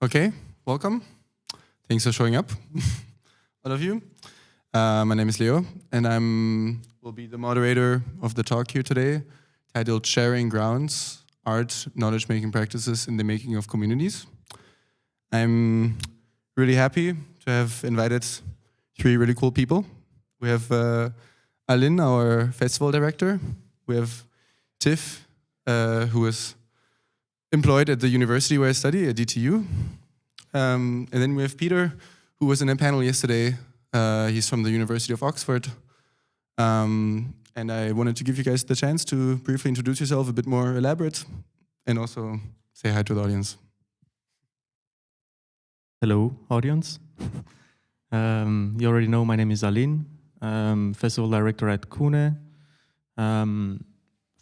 Okay, welcome. Thanks for showing up, all of you. My name is Leo, and will be the moderator of the talk here today, titled Sharing Grounds, Art, Knowledge-Making Practices in the Making of Communities. I'm really happy to have invited three really cool people. We have Alin, our festival director. We have Tiff, who is employed at the university where I study, at DTU. And then we have Peter, who was in a panel yesterday. He's from the University of Oxford. And I wanted to give you guys the chance to briefly introduce yourself, a bit more elaborate, and also say hi to the audience. Hello, audience. You already know my name is Alin. Festival director at KUNE.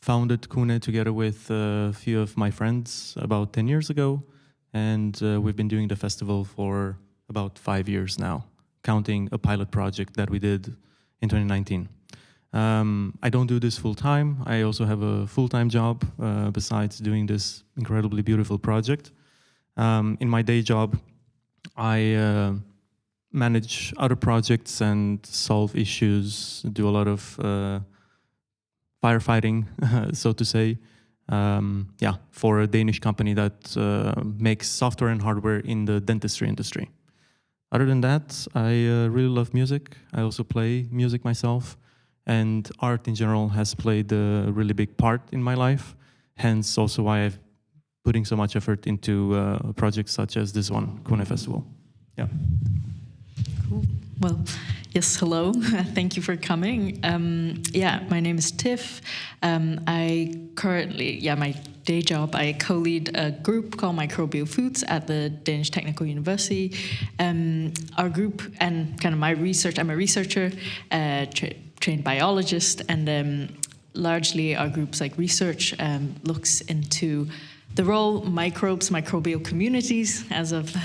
Founded KUNE together with a few of my friends about 10 years ago. And we've been doing the festival for about 5 years now, counting a pilot project that we did in 2019. I don't do this full time. I also have a full-time job besides doing this incredibly beautiful project. In my day job, I manage other projects and solve issues, do a lot of firefighting, so to say, for a Danish company that makes software and hardware in the dentistry industry. Other than that, I really love music. I also play music myself, and art in general has played a really big part in my life, hence also why I'm putting so much effort into projects such as this one, KUNE Festival. Yeah. Cool. Well, yes, hello. Thank you for coming. My name is Tiff. I currently, my day job, I co-lead a group called Microbial Foods at the Danish Technical University. Our group and kind of my research, I'm a researcher, trained biologist, and largely our group's research looks into the role microbial communities, as of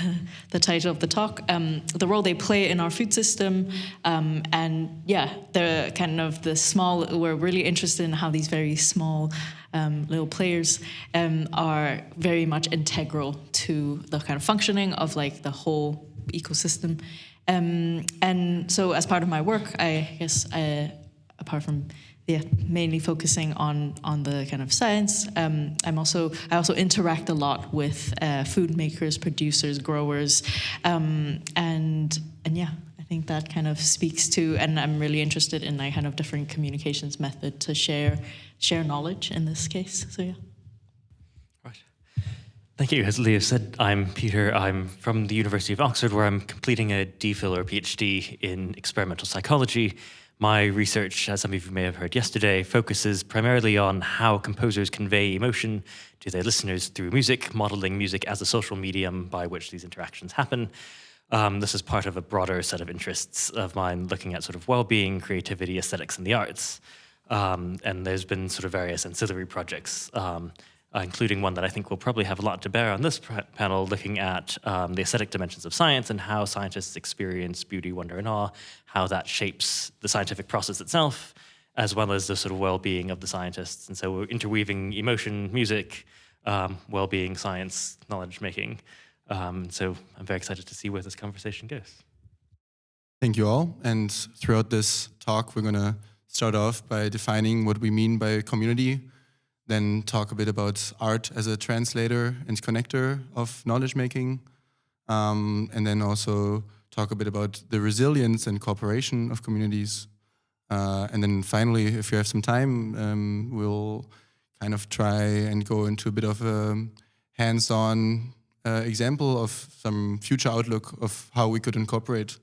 the title of the talk, the role they play in our food system, they're kind of the small, we're really interested in how these very small little players are very much integral to the kind of functioning of the whole ecosystem. And so as part of my work, I guess, apart from mainly focusing on the kind of science. I also interact a lot with food makers, producers, growers, I think that kind of speaks to, and I'm really interested in kind of different communications method to share knowledge in this case. So yeah. Right. Thank you. As Leo said, I'm Peter. I'm from the University of Oxford, where I'm completing a DPhil or PhD in experimental psychology. My research, as some of you may have heard yesterday, focuses primarily on how composers convey emotion to their listeners through music, modeling music as a social medium by which these interactions happen. This is part of a broader set of interests of mine, looking at sort of well-being, creativity, aesthetics, and the arts. And there's been sort of various ancillary projects, including one that I think will probably have a lot to bear on this panel, looking at the aesthetic dimensions of science and how scientists experience beauty, wonder, and awe, how that shapes the scientific process itself, as well as the sort of well-being of the scientists. And so we're interweaving emotion, music, well-being, science, knowledge-making. So I'm very excited to see where this conversation goes. Thank you all. And throughout this talk, we're going to start off by defining what we mean by community, then talk a bit about art as a translator and connector of knowledge-making, and then also talk a bit about the resilience and cooperation of communities. And then finally, if you have some time, we'll kind of try and go into a bit of a hands-on example of some future outlook of how we could incorporate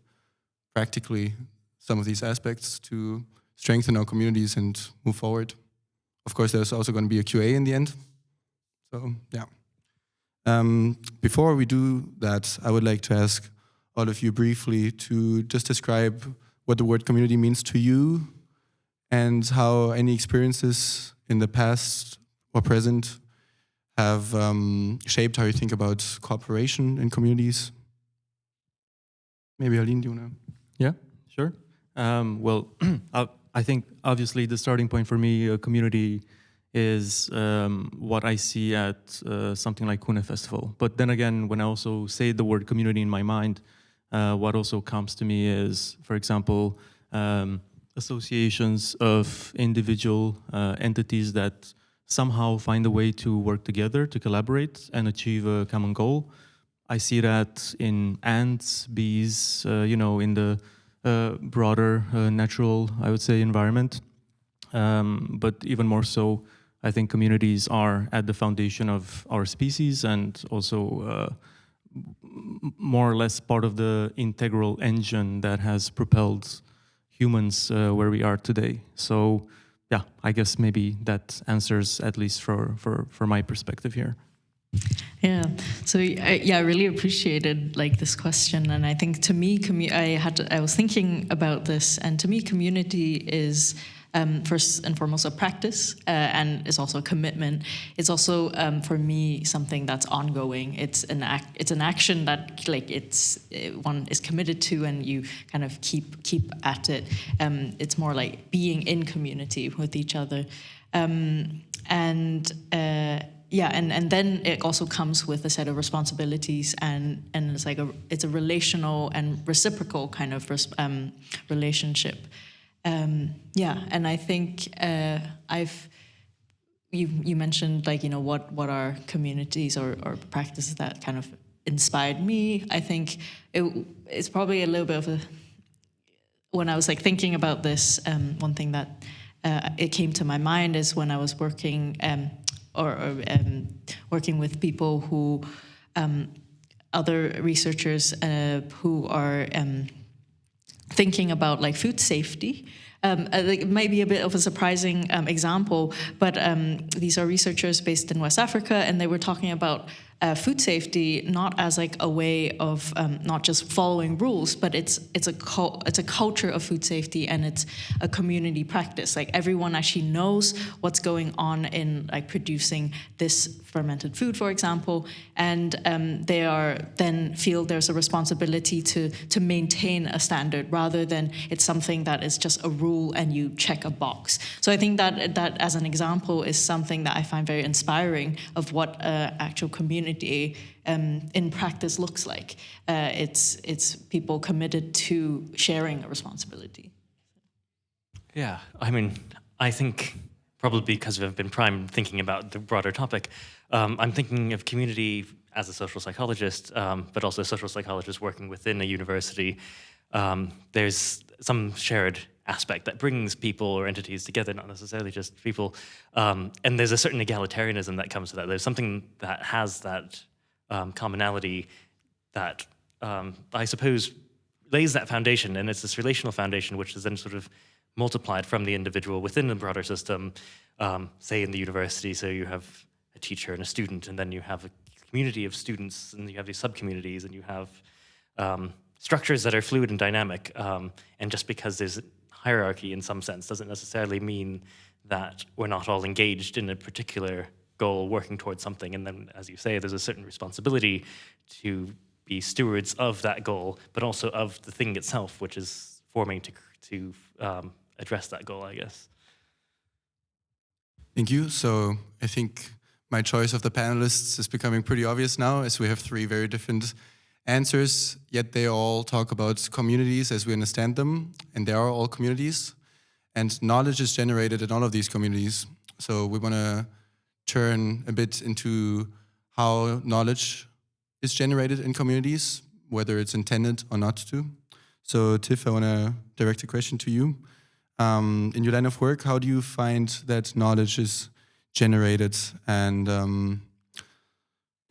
practically some of these aspects to strengthen our communities and move forward. Of course, there's also going to be a QA in the end. So, yeah. Before we do that, I would like to ask all of you briefly to just describe what the word community means to you and how any experiences in the past or present have shaped how you think about cooperation in communities. Maybe Alin, do you want to? Yeah, sure. I think obviously the starting point for me, a community is what I see at something like KUNE Festival. But then again, when I also say the word community in my mind, what also comes to me is, for example, associations of individual entities that somehow find a way to work together, to collaborate and achieve a common goal. I see that in ants, bees, in the broader natural, I would say, environment. But even more so, I think communities are at the foundation of our species and also more or less part of the integral engine that has propelled humans where we are today. So yeah, I guess maybe that answers at least for my perspective here. Yeah. So I really appreciated like this question, and I think to me, I was thinking about this, and to me, community is first and foremost a practice, and it's also a commitment. It's also for me something that's ongoing. It's an action that like one is committed to, and you kind of keep at it. It's more like being in community with each other, yeah, and then it also comes with a set of responsibilities, and it's like it's a relational and reciprocal kind of relationship. Yeah, and I think you mentioned like what are communities or practices that kind of inspired me. I think it's probably a little bit of when I was like thinking about this, one thing that it came to my mind is when I was working. Working with people who, other researchers who are thinking about like food safety. It might be a bit of a surprising example, but these are researchers based in West Africa, and they were talking about food safety not as like a way of not just following rules, but it's a culture of food safety, and it's a community practice. Like everyone actually knows what's going on in like producing this fermented food, for example, and they are then feel there's a responsibility to maintain a standard rather than it's something that is just a rule and you check a box. So I think that as an example is something that I find very inspiring of what actual community in practice looks like. It's people committed to sharing a responsibility. Yeah, I mean, I think probably because I've been primed thinking about the broader topic, I'm thinking of community as a social psychologist, but also a social psychologist working within a university. There's some shared aspect that brings people or entities together, not necessarily just people. And there's a certain egalitarianism that comes to that. There's something that has that commonality that I suppose lays that foundation, and it's this relational foundation which is then sort of multiplied from the individual within the broader system, say in the university, so you have a teacher and a student, and then you have a community of students, and you have these sub-communities, and you have structures that are fluid and dynamic, and just because there's hierarchy in some sense doesn't necessarily mean that we're not all engaged in a particular goal working towards something. And then, as you say, there's a certain responsibility to be stewards of that goal, but also of the thing itself, which is forming to address that goal, I guess. Thank you. So I think my choice of the panelists is becoming pretty obvious now, as we have three very different answers, yet they all talk about communities as we understand them, and they are all communities, and knowledge is generated in all of these communities. So we want to turn a bit into how knowledge is generated in communities, whether it's intended or not to. So Tiff, I want to direct a question to you. In your line of work, how do you find that knowledge is generated, and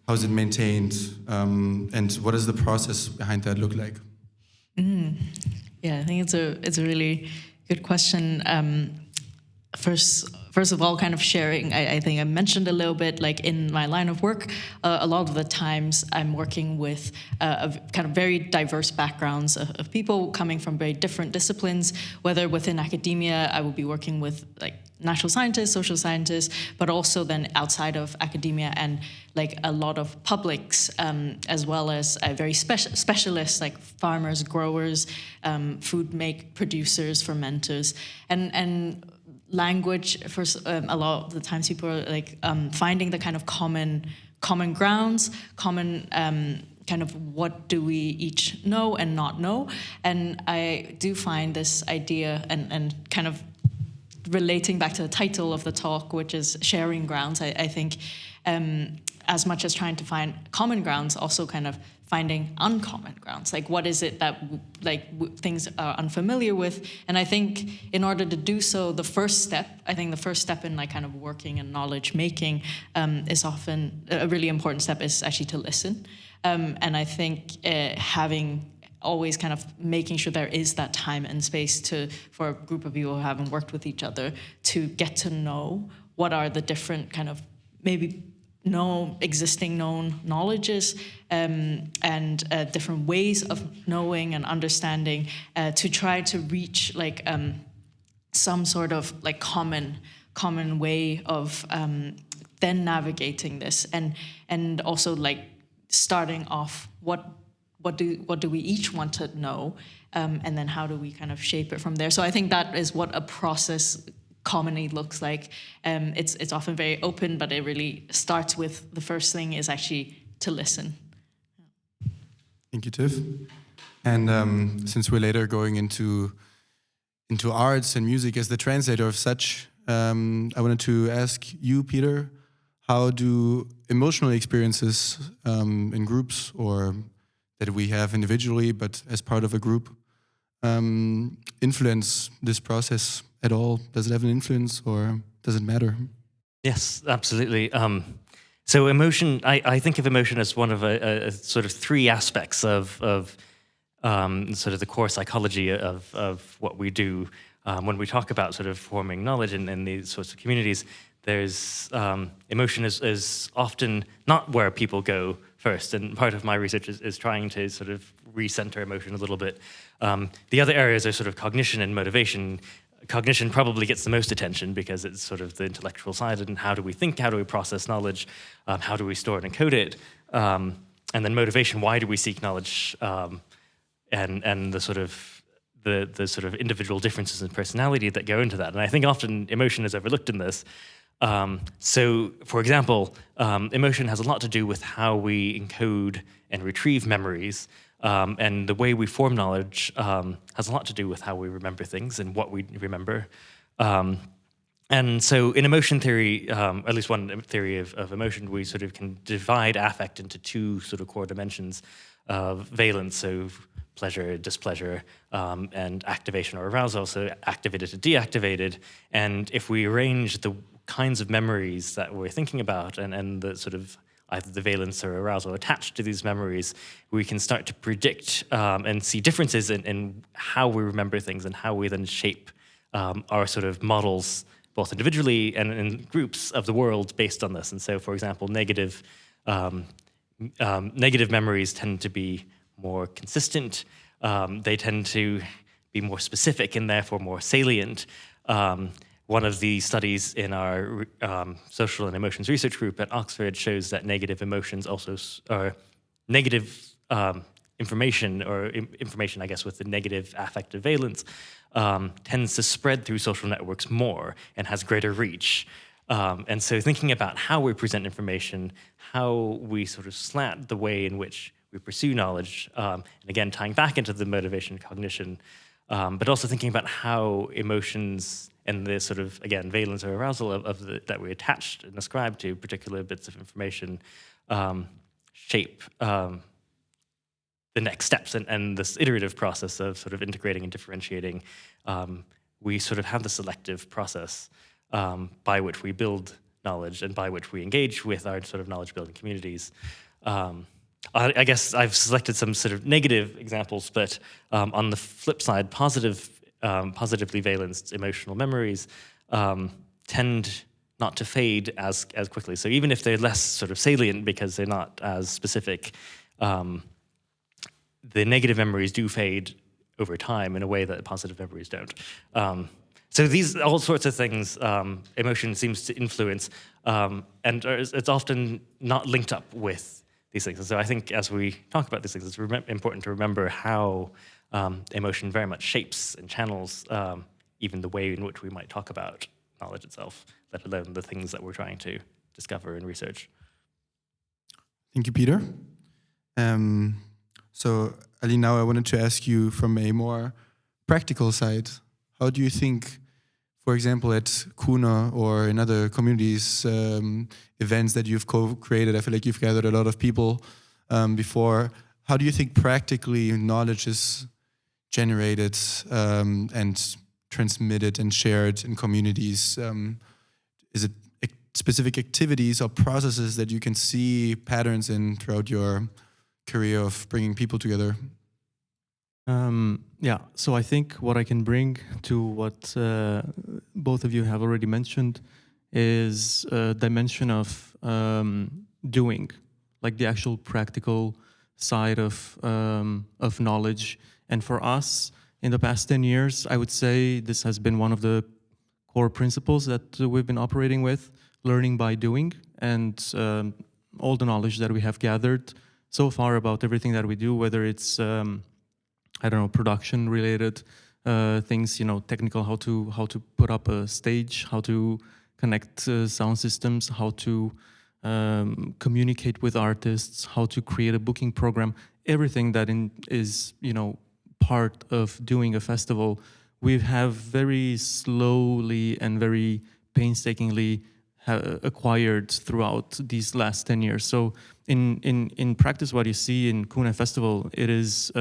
how is it maintained, and what does the process behind that look like? Yeah, I think it's a really good question. First of all, kind of sharing, I think I mentioned a little bit, like in my line of work, a lot of the times I'm working with kind of very diverse backgrounds of people coming from very different disciplines, whether within academia, I will be working with like natural scientists, social scientists, but also then outside of academia and like a lot of publics, as well as very specialists like farmers, growers, food producers, fermenters, and language for a lot of the times people are like finding the kind of common grounds, common kind of what do we each know and not know. And I do find this idea and kind of relating back to the title of the talk, which is sharing grounds, I think as much as trying to find common grounds, also kind of finding uncommon grounds. Like, what is it that things are unfamiliar with? And I think in order to do so, the first step in like kind of working and knowledge making is often a really important step is actually to listen. And I think having always kind of making sure there is that time and space for a group of people who haven't worked with each other to get to know what are the different kind of maybe existing known knowledges and different ways of knowing and understanding to try to reach like some sort of like common way of then navigating this and also like starting off what do we each want to know and then how do we kind of shape it from there. So I think that is what a process commonly looks like. It's often very open, but it really starts with the first thing is actually to listen. Thank you, Tiff. And since we're later going into arts and music as the translator of such, I wanted to ask you, Peter, how do emotional experiences in groups or that we have individually but as part of a group influence this process at all? Does it have an influence or does it matter? Yes, absolutely. So emotion, I think of emotion as one of a sort of three aspects of sort of the core psychology of what we do. When we talk about sort of forming knowledge in these sorts of communities, there's emotion is often not where people go first, and part of my research is trying to sort of recenter emotion a little bit. The other areas are sort of cognition and motivation. Cognition probably gets the most attention because it's sort of the intellectual side and how do we think, how do we process knowledge, how do we store and encode it, and then motivation, why do we seek knowledge, and the sort of individual differences in personality that go into that. And I think often emotion is overlooked in this. So, for example, emotion has a lot to do with how we encode and retrieve memories, and the way we form knowledge has a lot to do with how we remember things and what we remember. And so in emotion theory, at least one theory of emotion, we sort of can divide affect into two sort of core dimensions of valence, so pleasure, displeasure, and activation or arousal, so activated to deactivated. And if we arrange the kinds of memories that we're thinking about and the sort of either the valence or arousal attached to these memories, we can start to predict and see differences in how we remember things and how we then shape our sort of models, both individually and in groups of the world based on this. And so, for example, negative memories tend to be more consistent. They tend to be more specific and therefore more salient. One of the studies in our social and emotions research group at Oxford shows that negative emotions also, or negative information, or information, I guess, with the negative affective valence, tends to spread through social networks more and has greater reach. And so thinking about how we present information, how we sort of slant the way in which we pursue knowledge, and again, tying back into the motivation cognition, but also thinking about how emotions and the sort of, again, valence or arousal that we attach and ascribe to particular bits of information shape the next steps and this iterative process of sort of integrating and differentiating. We sort of have the selective process by which we build knowledge and by which we engage with our sort of knowledge-building communities. I guess I've selected some sort of negative examples, but on the flip side, positively valenced emotional memories tend not to fade as quickly. So even if they're less sort of salient because they're not as specific, the negative memories do fade over time in a way that positive memories don't. So these all sorts of things, emotion seems to influence, and it's often not linked up with these things. And so I think as we talk about these things, it's important to remember how emotion very much shapes and channels even the way in which we might talk about knowledge itself, let alone the things that we're trying to discover and research. Thank you, Peter. So, Alin, now I wanted to ask you from a more practical side, how do you think, for example, at KUNE or in other communities, events that you've co-created, I feel like you've gathered a lot of people before, how do you think practically knowledge is generated and transmitted and shared in communities? Is it specific activities or processes that you can see patterns in throughout your career of bringing people together? Yeah, so I think what I can bring to what both of you have already mentioned is a dimension of doing, like the actual practical side of knowledge. And for us, in the past 10 years, I would say this has been one of the core principles that we've been operating with, learning by doing, and all the knowledge that we have gathered so far about everything that we do, whether it's I don't know, production related things, you know, technical, how to put up a stage, how to connect sound systems, how to communicate with artists, how to create a booking program, everything that is, you know, part of doing a festival. We have very slowly and very painstakingly acquired throughout these last 10 years. So in practice, what you see in KUNE Festival, it is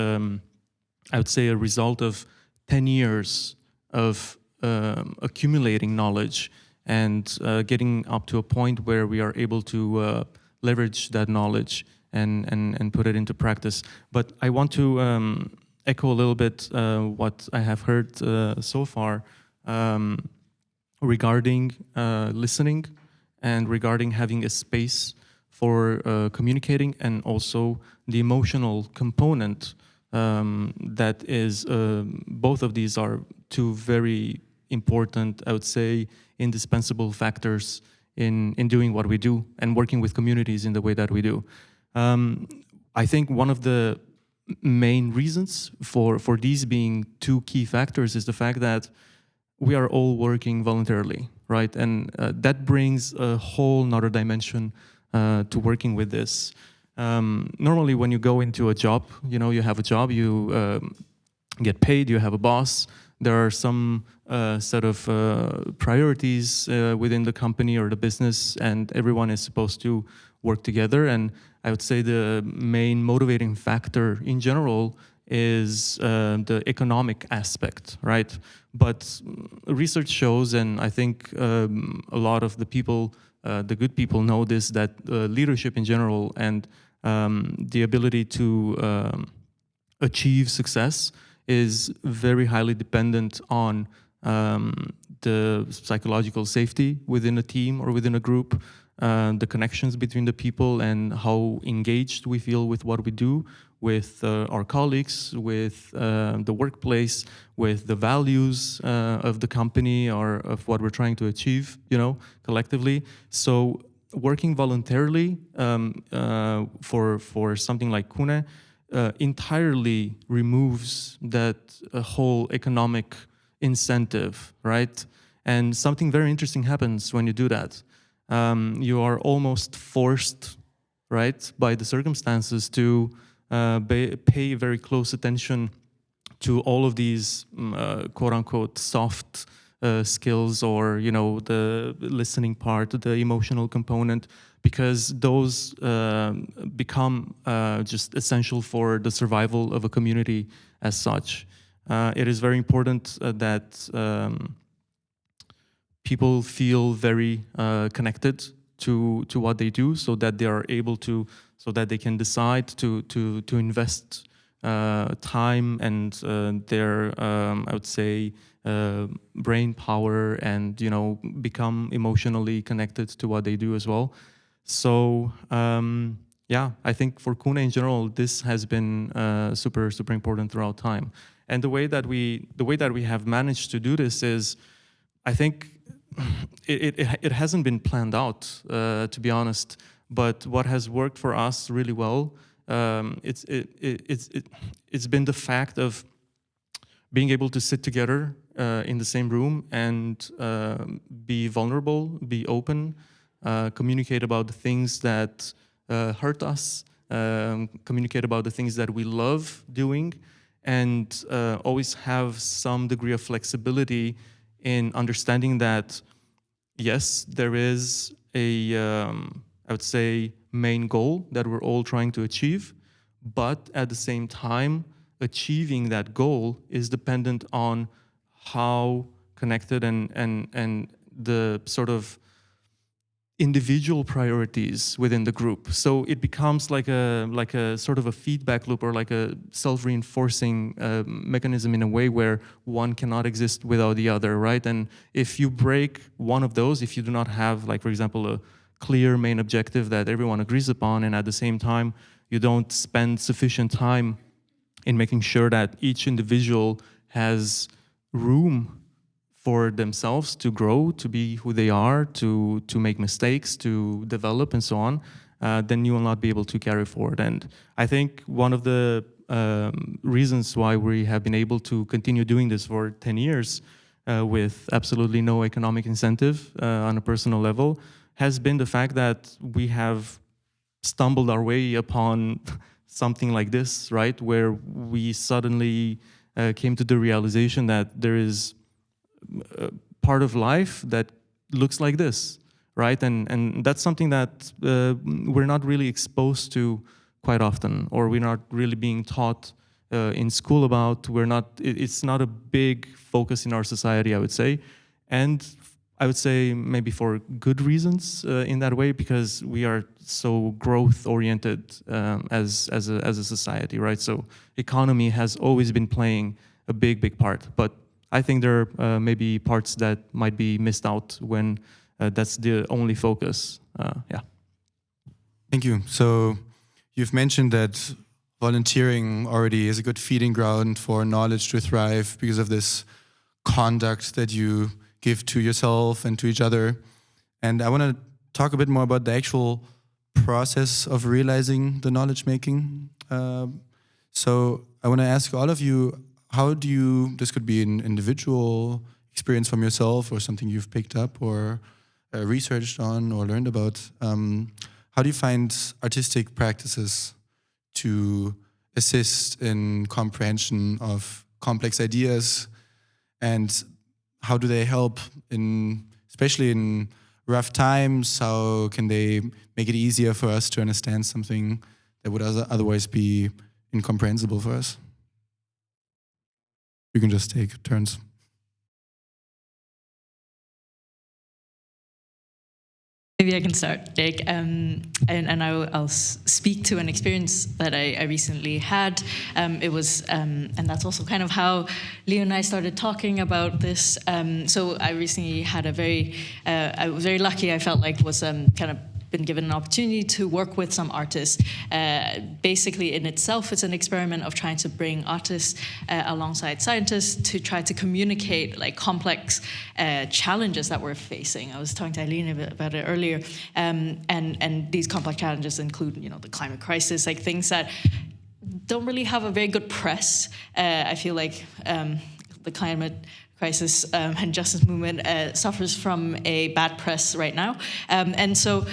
I would say a result of 10 years of accumulating knowledge and getting up to a point where we are able to leverage that knowledge and put it into practice. But I want to echo a little bit what I have heard so far regarding listening and regarding having a space for communicating, and also the emotional component. That is, both of these are two very important, I would say, indispensable factors in doing what we do and working with communities in the way that we do. I think one of the main reasons for these being two key factors is the fact that we are all working voluntarily, right? And that brings a whole nother dimension to working with this. Normally when you go into a job, you know, you have a job, you get paid, you have a boss, there are some set of priorities within the company or the business, and everyone is supposed to work together. And I would say the main motivating factor in general is the economic aspect, right? But research shows, and I think a lot of the people, the good people know this, that leadership in general and the ability to achieve success is very highly dependent on the psychological safety within a team or within a group, the connections between the people, and how engaged we feel with what we do, with our colleagues, with the workplace, with the values of the company or of what we're trying to achieve, you know, collectively. So working voluntarily for something like KUNE entirely removes that whole economic incentive, right? And something very interesting happens when you do that. You are almost forced, right, by the circumstances to pay very close attention to all of these quote-unquote soft skills, or, you know, the listening part, the emotional component, because those become just essential for the survival of a community as such. It is very important that people feel very connected to what they do, so that they are able to, so that they can decide to invest time and their, I would say, brain power, and, you know, become emotionally connected to what they do as well. So yeah, I think for KUNE in general, this has been super important throughout time. And the way that we have managed to do this is, I think it hasn't been planned out, to be honest. But what has worked for us really well, it's been the fact of being able to sit together in the same room and be vulnerable, be open, communicate about the things that hurt us, communicate about the things that we love doing, and always have some degree of flexibility in understanding that, yes, there is a, I would say, main goal that we're all trying to achieve, but at the same time, achieving that goal is dependent on how connected and the sort of individual priorities within the group. So it becomes like a sort of a feedback loop, or like a self-reinforcing mechanism, in a way where one cannot exist without the other, right? And if you break one of those, if you do not have, like, for example, a clear main objective that everyone agrees upon, and at the same time you don't spend sufficient time in making sure that each individual has room for themselves to grow, to be who they are, to make mistakes, to develop, and so on, then you will not be able to carry forward. And I think one of the reasons why we have been able to continue doing this for 10 years with absolutely no economic incentive on a personal level has been the fact that we have stumbled our way upon something like this, right? Where we suddenly came to the realization that there is part of life that looks like this, right? And that's something that we're not really exposed to quite often, or we're not really being taught in school about. It's not a big focus in our society, I would say. And I would say maybe for good reasons in that way, because we are so growth-oriented as a society, right? So economy has always been playing a big part, but I think there are maybe parts that might be missed out when that's the only focus. Yeah. Thank you. So you've mentioned that volunteering already is a good feeding ground for knowledge to thrive because of this conduct that you give to yourself and to each other. And I want to talk a bit more about the actual process of realizing the knowledge making. So I want to ask all of you, how do you, this could be an individual experience from yourself or something you've picked up or researched on or learned about, how do you find artistic practices to assist in comprehension of complex ideas, and how do they help in, especially in rough times, how can they make it easier for us to understand something that would otherwise be incomprehensible for us? You can just take turns. Maybe I can start, Jake, and I'll speak to an experience that I recently had. It was, and that's also kind of how Leo and I started talking about this. So I recently had I was very lucky. I felt like was kind of been given an opportunity to work with some artists. Basically, in itself, it's an experiment of trying to bring artists alongside scientists to try to communicate like complex challenges that we're facing. I was talking to Alin about it earlier, and these complex challenges include, the climate crisis, like things that don't really have a very good press. I feel like the climate crisis and justice movement suffers from a bad press right now. And so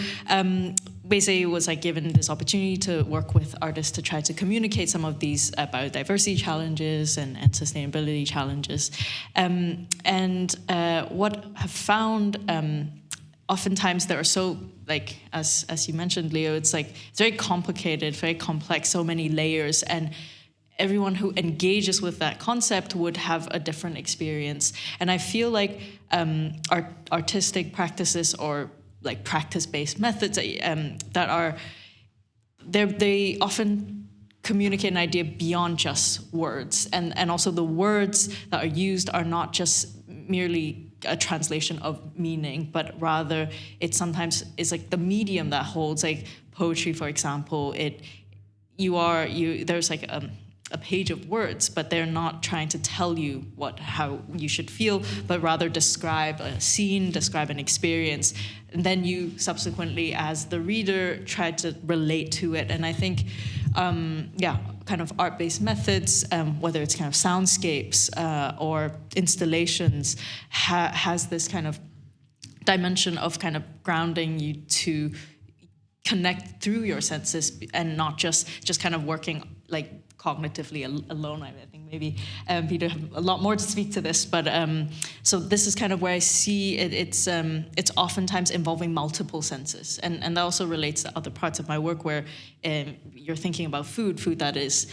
basically was like given this opportunity to work with artists to try to communicate some of these biodiversity challenges and sustainability challenges. And what I've found, oftentimes there are so, like, as you mentioned, Leo, it's very complicated, very complex, so many layers, and everyone who engages with that concept would have a different experience. And I feel like artistic practices or like practice-based methods they often communicate an idea beyond just words. And also the words that are used are not just merely a translation of meaning, but rather it sometimes is like the medium that holds, like poetry, for example. There's like a page of words, but they're not trying to tell you how you should feel, but rather describe a scene, describe an experience, and then you subsequently, as the reader, try to relate to it. And I think, kind of art-based methods, whether it's kind of soundscapes or installations, has this kind of dimension of kind of grounding you to connect through your senses and not just kind of working like cognitively alone. I think maybe Peter have a lot more to speak to this, but so this is kind of where I see it. It's oftentimes involving multiple senses, and that also relates to other parts of my work where you're thinking about food that is.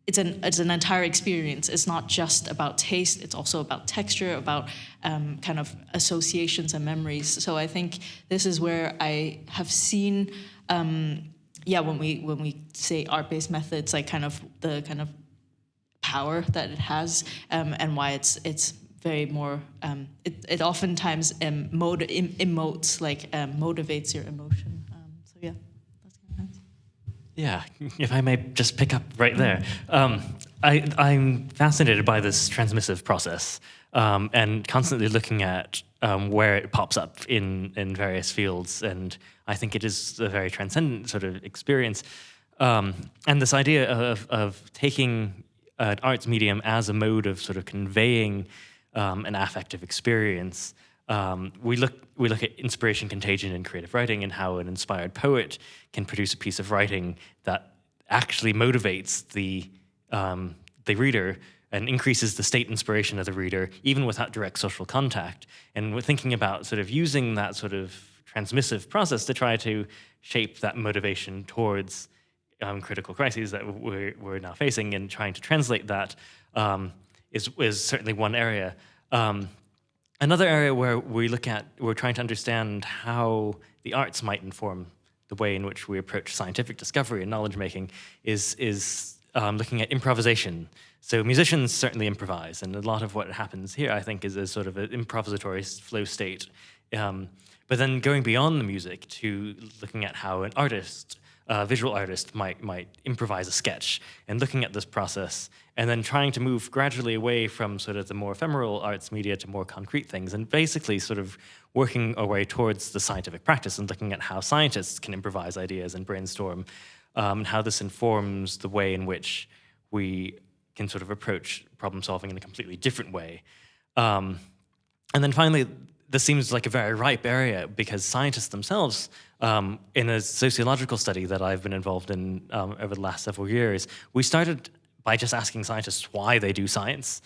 It's an entire experience. It's not just about taste. It's also about texture, about kind of associations and memories. So I think this is where I have seen, when we say art-based methods, like kind of the kind of power that it has, and why it's very more. It oftentimes emotes, like motivates your emotion. So yeah. Yeah, if I may just pick up right there. I'm fascinated by this transmissive process and constantly looking at where it pops up in various fields. And I think it is a very transcendent sort of experience. And this idea of taking an arts medium as a mode of sort of conveying an affective experience. We look at inspiration contagion in creative writing and how an inspired poet can produce a piece of writing that actually motivates the reader and increases the state inspiration of the reader, even without direct social contact. And we're thinking about sort of using that sort of transmissive process to try to shape that motivation towards critical crises that we're now facing, and trying to translate that is certainly one area. Another area where we're trying to understand how the arts might inform the way in which we approach scientific discovery and knowledge making is looking at improvisation. So musicians certainly improvise, and a lot of what happens here, I think, is a sort of an improvisatory flow state. But then going beyond the music to looking at how an artist, visual artist, might improvise a sketch, and looking at this process, and then trying to move gradually away from sort of the more ephemeral arts media to more concrete things, and basically sort of working our way towards the scientific practice and looking at how scientists can improvise ideas and brainstorm, and how this informs the way in which we can sort of approach problem solving in a completely different way. And then finally, this seems like a very ripe area because scientists themselves, in a sociological study that I've been involved in over the last several years, we started by just asking scientists why they do science.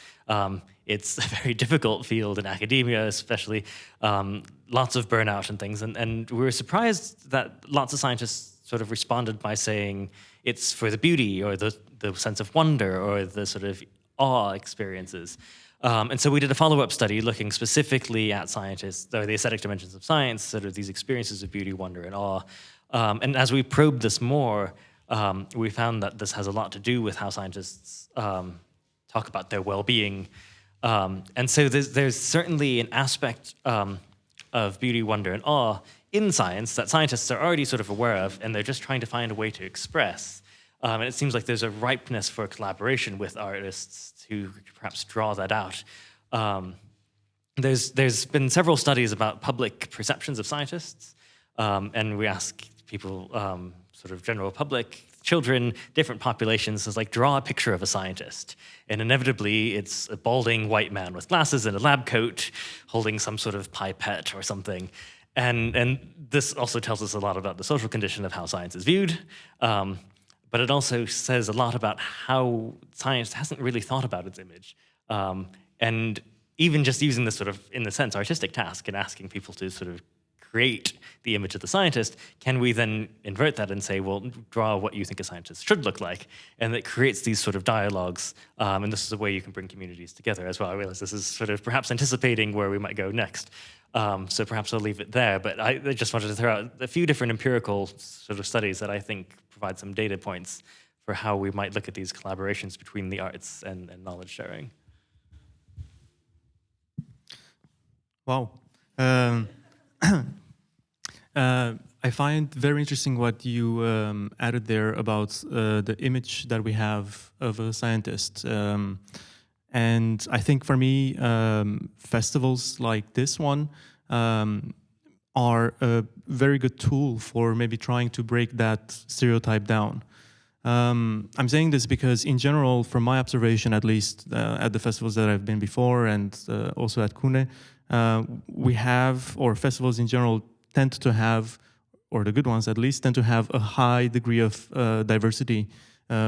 It's a very difficult field in academia, especially lots of burnout and things. And we were surprised that lots of scientists sort of responded by saying it's for the beauty or the sense of wonder or the sort of awe experiences. And so we did a follow-up study looking specifically at scientists, or the aesthetic dimensions of science, sort of these experiences of beauty, wonder, and awe. And as we probed this more, we found that this has a lot to do with how scientists talk about their well-being. And so there's certainly an aspect of beauty, wonder, and awe in science that scientists are already sort of aware of, and they're just trying to find a way to express. And it seems like there's a ripeness for collaboration with artists to perhaps draw that out. There's been several studies about public perceptions of scientists, and we ask people, sort of general public, children, different populations, is like, draw a picture of a scientist. And inevitably, it's a balding white man with glasses and a lab coat holding some sort of pipette or something. And this also tells us a lot about the social condition of how science is viewed. But it also says a lot about how science hasn't really thought about its image. And even just using this sort of, in a sense, artistic task and asking people to sort of create the image of the scientist, can we then invert that and say, well, draw what you think a scientist should look like? And it creates these sort of dialogues. And this is a way you can bring communities together as well. I realize this is sort of perhaps anticipating where we might go next. So perhaps I'll leave it there. But I just wanted to throw out a few different empirical sort of studies that I think provide some data points for how we might look at these collaborations between the arts and knowledge sharing. Wow. I find very interesting what you added there about the image that we have of a scientist. And I think for me, festivals like this one are a very good tool for maybe trying to break that stereotype down. I'm saying this because, in general, from my observation, at least at the festivals that I've been before, and also at KUNE, we have, or festivals in general tend to have, or the good ones at least, tend to have a high degree of diversity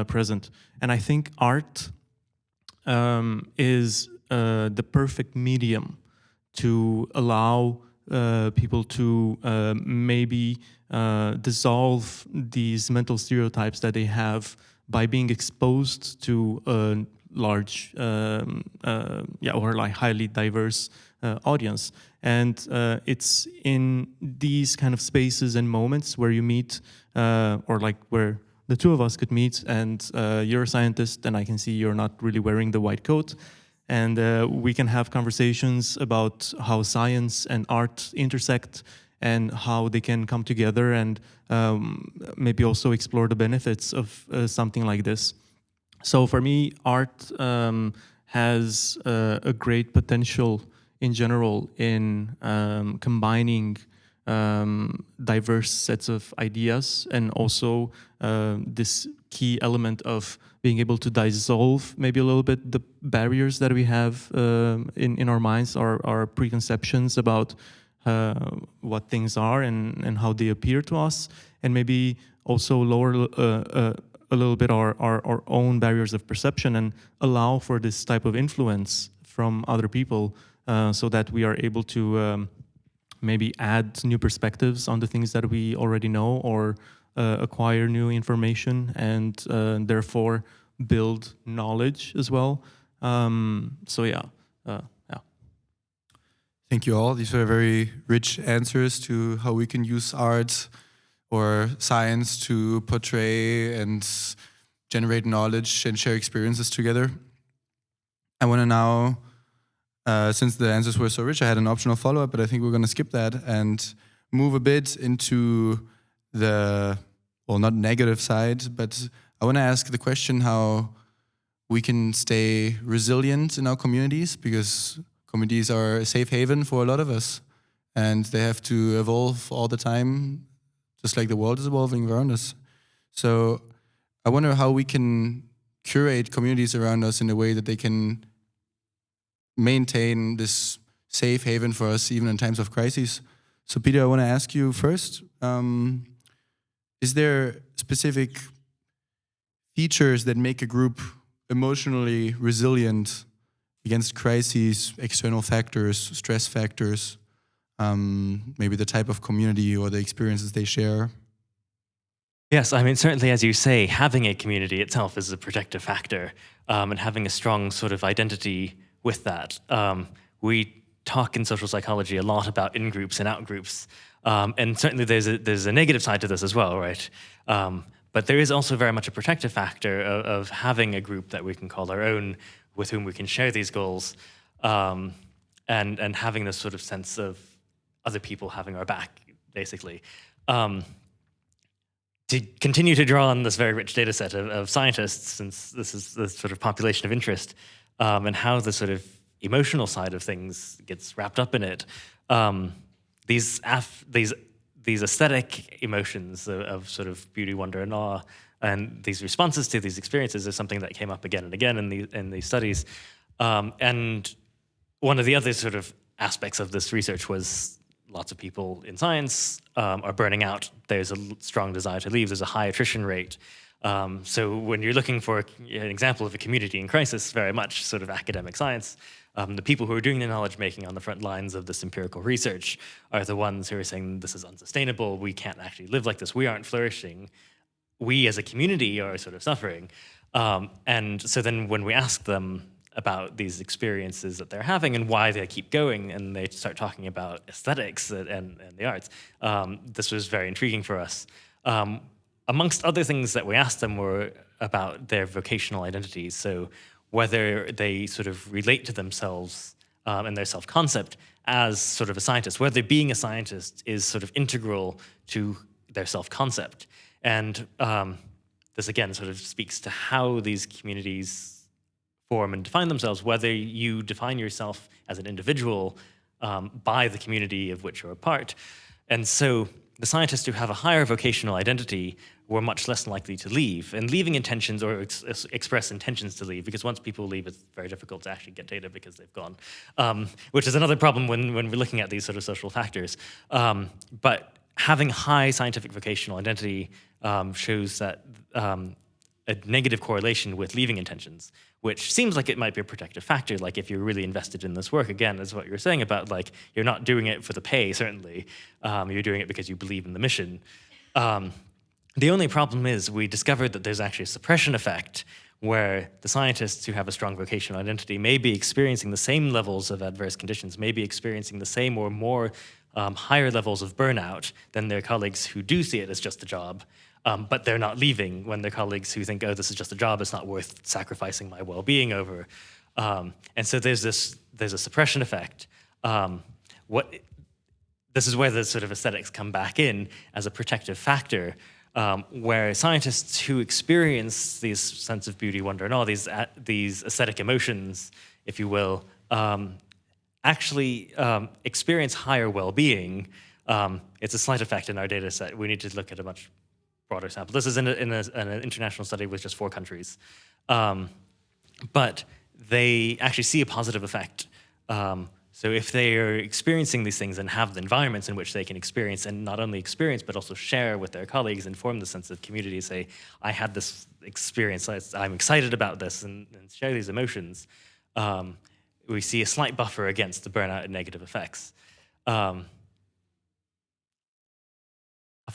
present. And I think art is the perfect medium to allow people to maybe dissolve these mental stereotypes that they have by being exposed to a large, or like highly diverse audience. And it's in these kind of spaces and moments where you meet, or like where the two of us could meet, and you're a scientist, and I can see you're not really wearing the white coat. And we can have conversations about how science and art intersect and how they can come together, and maybe also explore the benefits of something like this. So for me, art has a great potential in general in combining diverse sets of ideas, and also this key element of being able to dissolve maybe a little bit the barriers that we have in our minds, our preconceptions about what things are and how they appear to us, and maybe also lower a little bit our own barriers of perception, and allow for this type of influence from other people, so that we are able to maybe add new perspectives on the things that we already know, or acquire new information, and therefore build knowledge as well. So yeah. Thank you all. These were very rich answers to how we can use art or science to portray and generate knowledge and share experiences together. I want to now, since the answers were so rich, I had an optional follow-up, but I think we're going to skip that and move a bit into the, well, not negative side, but I want to ask the question how we can stay resilient in our communities, because communities are a safe haven for a lot of us, and they have to evolve all the time, just like the world is evolving around us. So I wonder how we can curate communities around us in a way that they can maintain this safe haven for us even in times of crises. So Peter, I want to ask you first, is there specific features that make a group emotionally resilient against crises, external factors, stress factors, maybe the type of community or the experiences they share? Yes, I mean, certainly, as you say, having a community itself is a protective factor, and having a strong sort of identity with that. We talk in social psychology a lot about in-groups and out-groups, and certainly there's a negative side to this as well, right? But there is also very much a protective factor of having a group that we can call our own, with whom we can share these goals, and having this sort of sense of other people having our back, basically. To continue to draw on this very rich data set of scientists, since this is the sort of population of interest, and how the sort of emotional side of things gets wrapped up in it, these aesthetic emotions of sort of beauty, wonder, and awe, and these responses to these experiences is something that came up again and again in these studies. And one of the other sort of aspects of this research was lots of people in science are burning out. There's a strong desire to leave. There's a high attrition rate. So when you're looking for an example of a community in crisis, very much sort of academic science, the people who are doing the knowledge making on the front lines of this empirical research are the ones who are saying this is unsustainable. We can't actually live like this. We aren't flourishing. We as a community are sort of suffering. And so then when we ask them about these experiences that they're having and why they keep going, and they start talking about aesthetics and the arts, this was very intriguing for us. Amongst other things that we asked them were about their vocational identities. So whether they sort of relate to themselves and their self-concept as sort of a scientist, whether being a scientist is sort of integral to their self-concept. And this, again, sort of speaks to how these communities form and define themselves, whether you define yourself as an individual by the community of which you're a part. And so the scientists who have a higher vocational identity were much less likely to leave. And leaving intentions or express intentions to leave, because once people leave, it's very difficult to actually get data because they've gone, which is another problem when we're looking at these sort of social factors. But having high scientific vocational identity shows that a negative correlation with leaving intentions, which seems like it might be a protective factor. Like if you're really invested in this work, again, is what you're saying about like, you're not doing it for the pay, certainly. You're doing it because you believe in the mission. The only problem is we discovered that there's actually a suppression effect where the scientists who have a strong vocational identity may be experiencing the same levels of adverse conditions, may be experiencing the same or more higher levels of burnout than their colleagues who do see it as just a job. But they're not leaving when their colleagues who think, oh, this is just a job, it's not worth sacrificing my well-being over. And so there's a suppression effect. This is where the sort of aesthetics come back in as a protective factor, where scientists who experience these sense of beauty, wonder, and awe, these aesthetic emotions, if you will, actually experience higher well-being. It's a slight effect in our data set. We need to look at a much broader sample. This is in an international study with just 4 countries. But they actually see a positive effect. So if they are experiencing these things and have the environments in which they can experience, and not only experience, but also share with their colleagues and form the sense of community, say, I had this experience, I'm excited about this, and share these emotions, we see a slight buffer against the burnout and negative effects. Have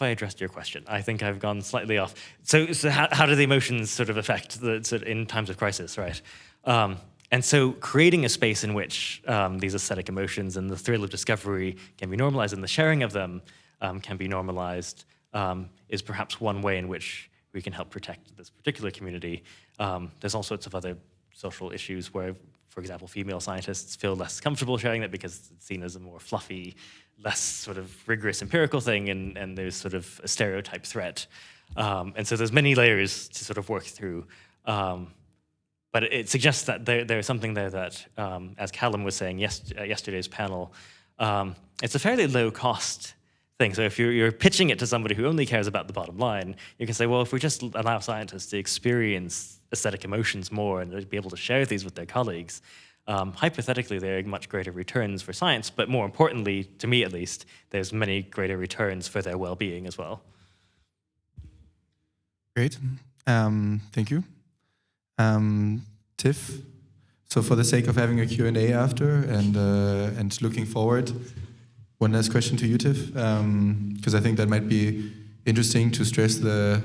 I addressed your question? I think I've gone slightly off. So how do the emotions sort of affect in times of crisis, right? And so creating a space in which these aesthetic emotions and the thrill of discovery can be normalized and the sharing of them can be normalized is perhaps one way in which we can help protect this particular community. There's all sorts of other social issues where, for example, female scientists feel less comfortable sharing that because it's seen as a more fluffy, less sort of rigorous empirical thing, and there's sort of a stereotype threat. And so there's many layers to sort of work through. But it suggests that there's something there that, as Callum was saying at yesterday's panel, it's a fairly low-cost thing. So if you're pitching it to somebody who only cares about the bottom line, you can say, well, if we just allow scientists to experience aesthetic emotions more and be able to share these with their colleagues, hypothetically, there are much greater returns for science, but more importantly, to me at least, there's many greater returns for their well-being as well. Great. Thank you. Tiff, so for the sake of having a Q&A after and looking forward, one last question to you, Tiff, because I think that might be interesting to stress the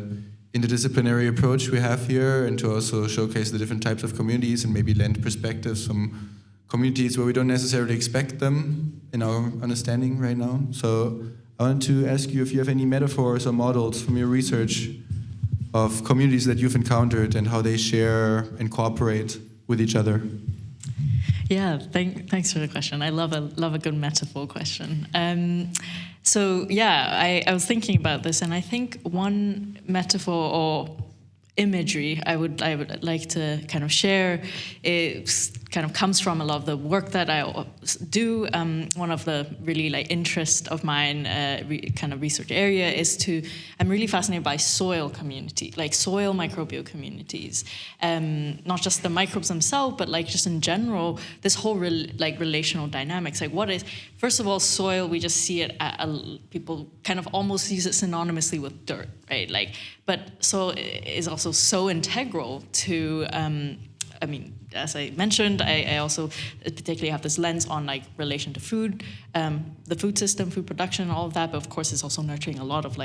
interdisciplinary approach we have here and to also showcase the different types of communities and maybe lend perspectives from communities where we don't necessarily expect them in our understanding right now. So I wanted to ask you if you have any metaphors or models from your research of communities that you've encountered and how they share and cooperate with each other. Yeah, thanks for the question. I love a good metaphor question. So yeah, I was thinking about this, and I think one metaphor or imagery I would like to kind of share kind of comes from a lot of the work that I do. One of the really interest of mine kind of research area is I'm really fascinated by soil community, like soil microbial communities, not just the microbes themselves, but just in general, this whole relational dynamics. Like what is, first of all, soil, we just see it, people kind of almost use it synonymously with dirt, right? But soil is also so integral to, as I mentioned, I also particularly have this lens on relation to food, the food system, food production, all of that. But of course, it's also nurturing a lot of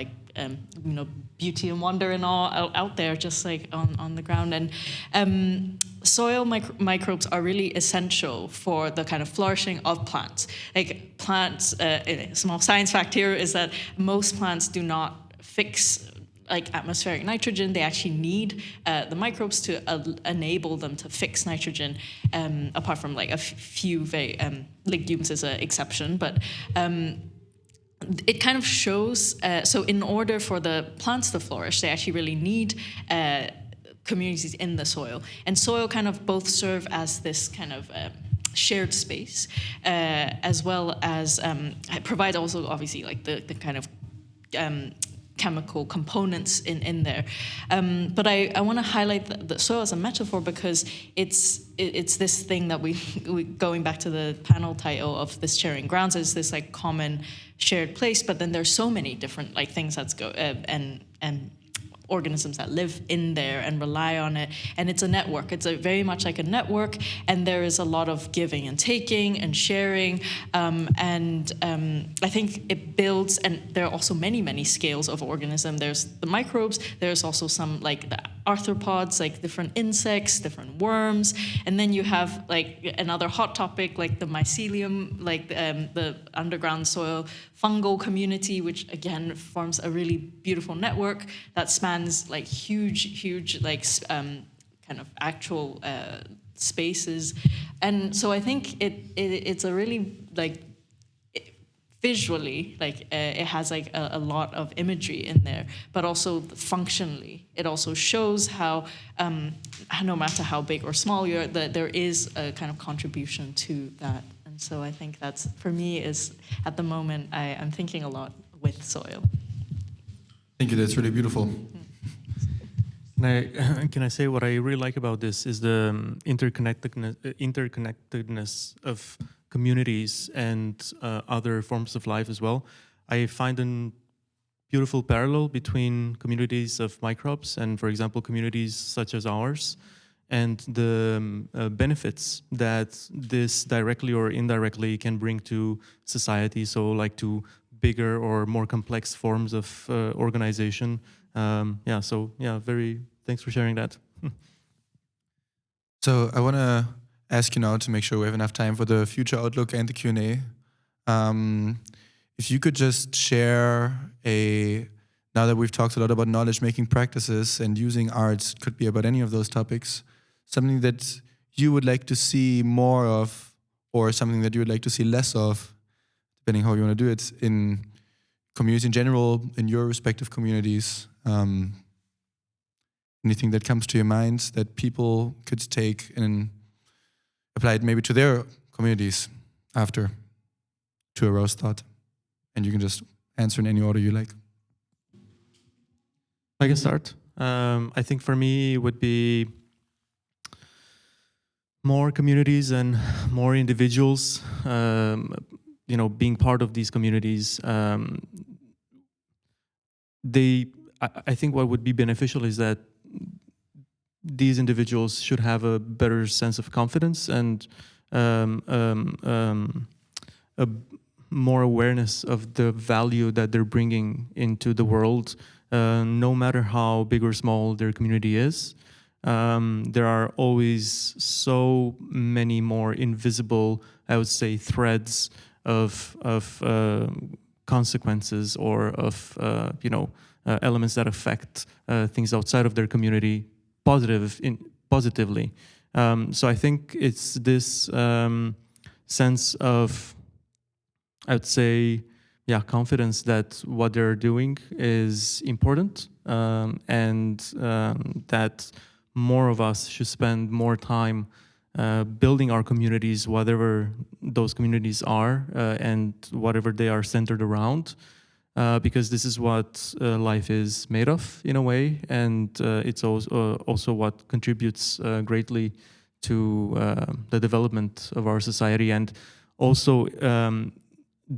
beauty and wonder and all out there, just on the ground. And soil microbes are really essential for the kind of flourishing of plants. Plants, a small science fact here is that most plants do not fix atmospheric nitrogen. They actually need the microbes to enable them to fix nitrogen, apart from a few very legumes is an exception, but it kind of shows, so in order for the plants to flourish, they actually really need communities in the soil. And soil kind of both serve as this kind of shared space, as well as provide also obviously the kind of chemical components in there. But I want to highlight the soil as a metaphor because it's this thing that we going back to the panel title of this sharing grounds, is this like common shared place, but then there's so many different like things that's and organisms that live in there and rely on it, and it's a network. It's very much like a network, and there is a lot of giving and taking and sharing, and I think it builds. And there are also many scales of organism. There's the microbes. There's also some like the arthropods, like different insects, different worms, and then you have like another hot topic like the mycelium, like the underground soil fungal community, which again forms a really beautiful network that spans like huge like kind of actual spaces. And so I think it's a really like visually like it has like a lot of imagery in there, but also functionally it also shows how no matter how big or small you are, that there is a kind of contribution to that. And so I think that's, for me, is at the moment I'm thinking a lot with soil. Thank you, that's really beautiful. Can I say what I really like about this is the interconnectedness of communities and other forms of life as well. I find a beautiful parallel between communities of microbes and, for example, communities such as ours, and the benefits that this directly or indirectly can bring to society. So like to bigger or more complex forms of organization. Thanks for sharing that. So I want to ask you now, to make sure we have enough time for the future outlook and the Q&A. If you could just share now that we've talked a lot about knowledge-making practices and using arts, could be about any of those topics, something that you would like to see more of, or something that you would like to see less of, depending how you want to do it, in communities in general, in your respective communities. Anything that comes to your mind that people could take and apply it maybe to their communities after, to a roast thought. And you can just answer in any order you like. I can start. I think for me it would be more communities and more individuals, being part of these communities. I think what would be beneficial is that these individuals should have a better sense of confidence and a more awareness of the value that they're bringing into the world, no matter how big or small their community is. There are always so many more invisible, I would say, threads of consequences or of elements that affect things outside of their community positively. So I think it's this sense of, I would say, confidence that what they're doing is important, and that more of us should spend more time building our communities, whatever those communities are, and whatever they are centered around. Because this is what life is made of, in a way, and it's also what contributes greatly to the development of our society, and also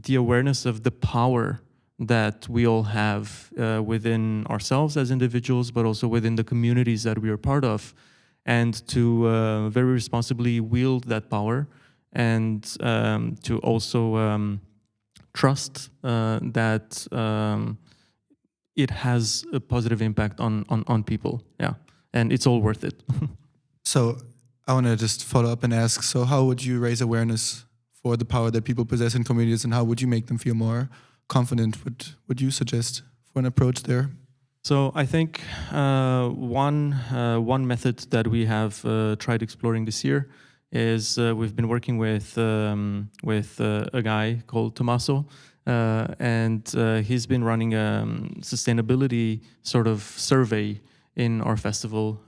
the awareness of the power that we all have within ourselves as individuals, but also within the communities that we are part of, and to very responsibly wield that power, and to also trust that it has a positive impact on people. Yeah, and it's all worth it. So I want to just follow up and ask, so how would you raise awareness for the power that people possess in communities, and how would you make them feel more confident? What would you suggest for an approach there? So I think one method that we have tried exploring this year is we've been working with a guy called Tommaso, and he's been running a sustainability sort of survey in our festival,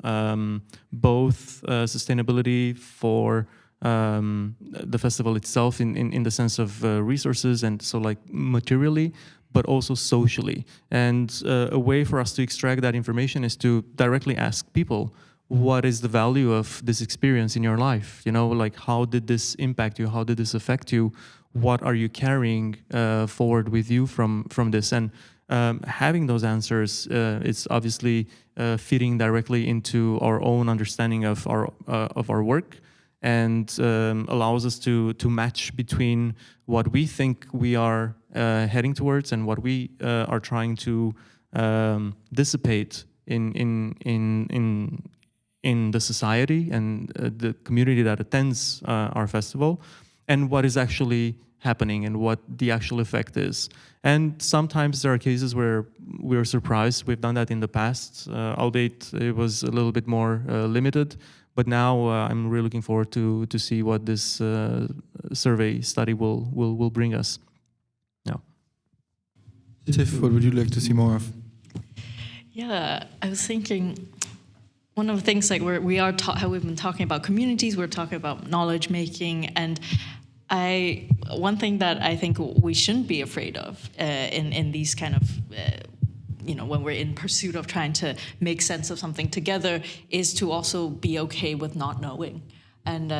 both sustainability for the festival itself in the sense of resources, and so like materially, but also socially. And a way for us to extract that information is to directly ask people, what is the value of this experience in your life? You know, like, how did this impact you? How did this affect you? What are you carrying forward with you from this? And having those answers, it's obviously fitting directly into our own understanding of our work, and allows us to match between what we think we are heading towards and what we are trying to dissipate in the society and the community that attends our festival, and what is actually happening and what the actual effect is. And sometimes there are cases where we're surprised. We've done that in the past, albeit it was a little bit more limited. But now I'm really looking forward to see what this survey study will bring us. Yeah. Tiff, what would you like to see more of? Yeah, I was thinking, one of the things, like, how we've been talking about communities, we're talking about knowledge making, and one thing that I think we shouldn't be afraid of in these kind of when we're in pursuit of trying to make sense of something together, is to also be okay with not knowing. And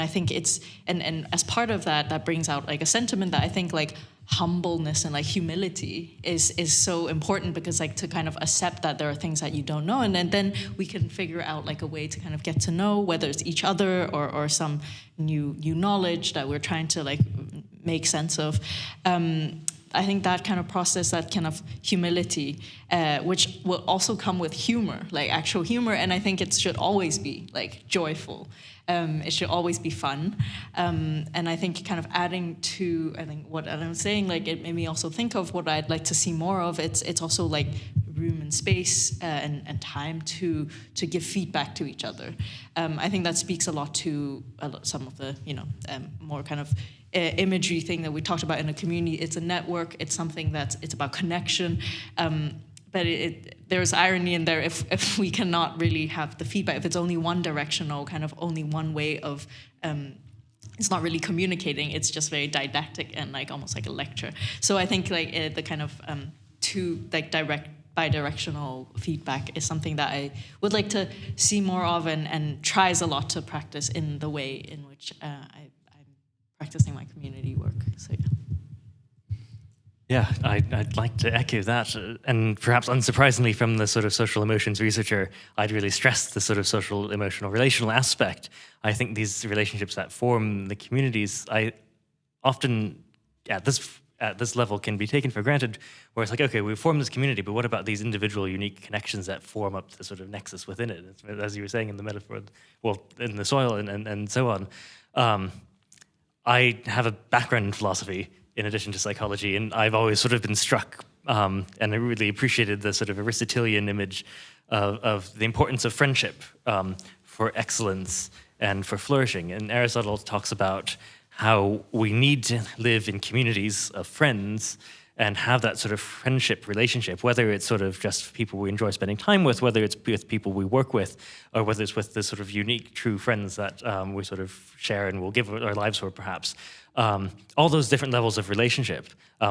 I think it's and as part of that brings out like a sentiment that I think like humbleness and like humility is so important, because like to kind of accept that there are things that you don't know, and then we can figure out like a way to kind of get to know, whether it's each other or some new knowledge that we're trying to like make sense of. I think that kind of process, that kind of humility, which will also come with humor, like actual humor, and I think it should always be like joyful. It should always be fun. And I think kind of adding to, I think what I'm saying, like it made me also think of what I'd like to see more of. It's also like room and space and time to give feedback to each other. I think that speaks a lot to some of the, more kind of imagery thing that we talked about in a community. It's a network. It's something it's about connection. But there's irony in there if we cannot really have the feedback, if it's only one directional, kind of only one way of, it's not really communicating, it's just very didactic and like almost like a lecture. So I think like the kind of direct bidirectional feedback is something that I would like to see more of and tries a lot to practice in the way in which I'm practicing my community work. So yeah. Yeah, I'd like to echo that. And perhaps unsurprisingly from the sort of social emotions researcher, I'd really stress the sort of social, emotional, relational aspect. I think these relationships that form the communities, I often, at this level, can be taken for granted, where it's like, okay, we form this community, but what about these individual unique connections that form up the sort of nexus within it? As you were saying in the metaphor, well, in the soil and so on. I have a background in philosophy, in addition to psychology, and I've always sort of been struck, and I really appreciated the sort of Aristotelian image of the importance of friendship for excellence and for flourishing. And Aristotle talks about how we need to live in communities of friends and have that sort of friendship relationship, whether it's sort of just people we enjoy spending time with, whether it's with people we work with, or whether it's with the sort of unique, true friends that we sort of share and will give our lives for, perhaps. All those different levels of relationship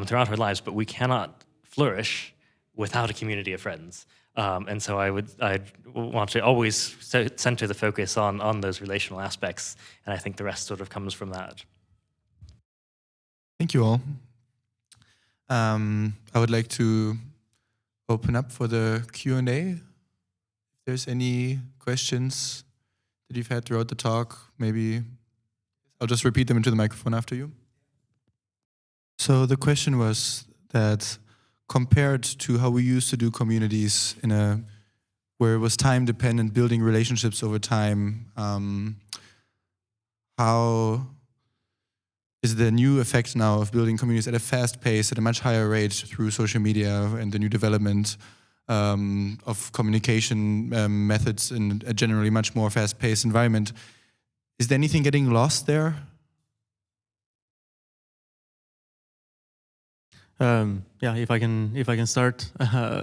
throughout our lives, but we cannot flourish without a community of friends. And so I'd want to always center the focus on those relational aspects, and I think the rest sort of comes from that. Thank you all. I would like to open up for the Q&A. If there's any questions that you've had throughout the talk, maybe I'll just repeat them into the microphone after you. So the question was that compared to how we used to do communities where it was time dependent, building relationships over time, how is the new effect now of building communities at a fast pace, at a much higher rate through social media and the new development of communication methods in a generally much more fast-paced environment? Is there anything getting lost there? Yeah, if I can start.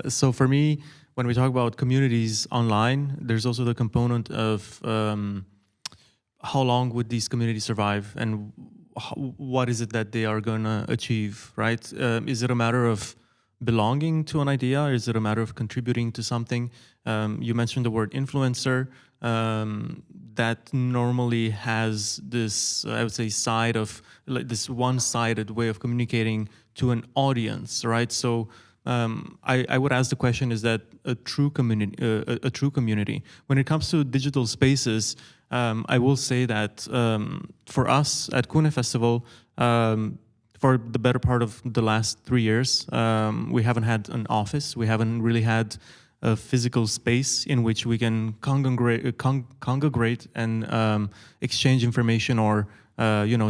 So for me, when we talk about communities online, there's also the component of how long would these communities survive, and what is it that they are going to achieve, right? Is it a matter of belonging to an idea, or is it a matter of contributing to something? You mentioned the word influencer. That normally has this, I would say, side of like this one-sided way of communicating to an audience, right? So I would ask the question: is that a true community? A true community? When it comes to digital spaces, I will say that for us at KUNE Festival, for the better part of the last 3 years, we haven't had an office. We haven't really had a physical space in which we can congregate and exchange information, or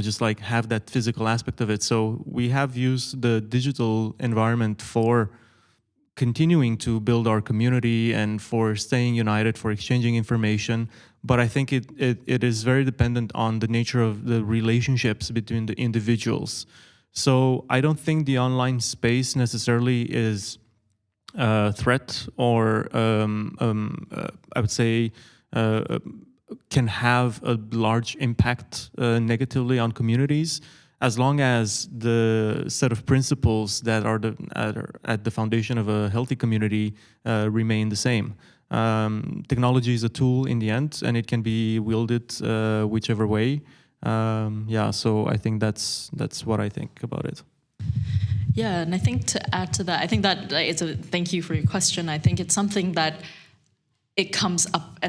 just like have that physical aspect of it. So we have used the digital environment for continuing to build our community and for staying united, for exchanging information. But I think it is very dependent on the nature of the relationships between the individuals. So I don't think the online space necessarily is a threat, or I would say can have a large impact negatively on communities, as long as the set of principles that are at the foundation of a healthy community remain the same. Technology is a tool in the end, and it can be wielded whichever way. So I think that's what I think about it. Yeah, and I think to add to that, I think that thank you for your question. I think it's something that it comes up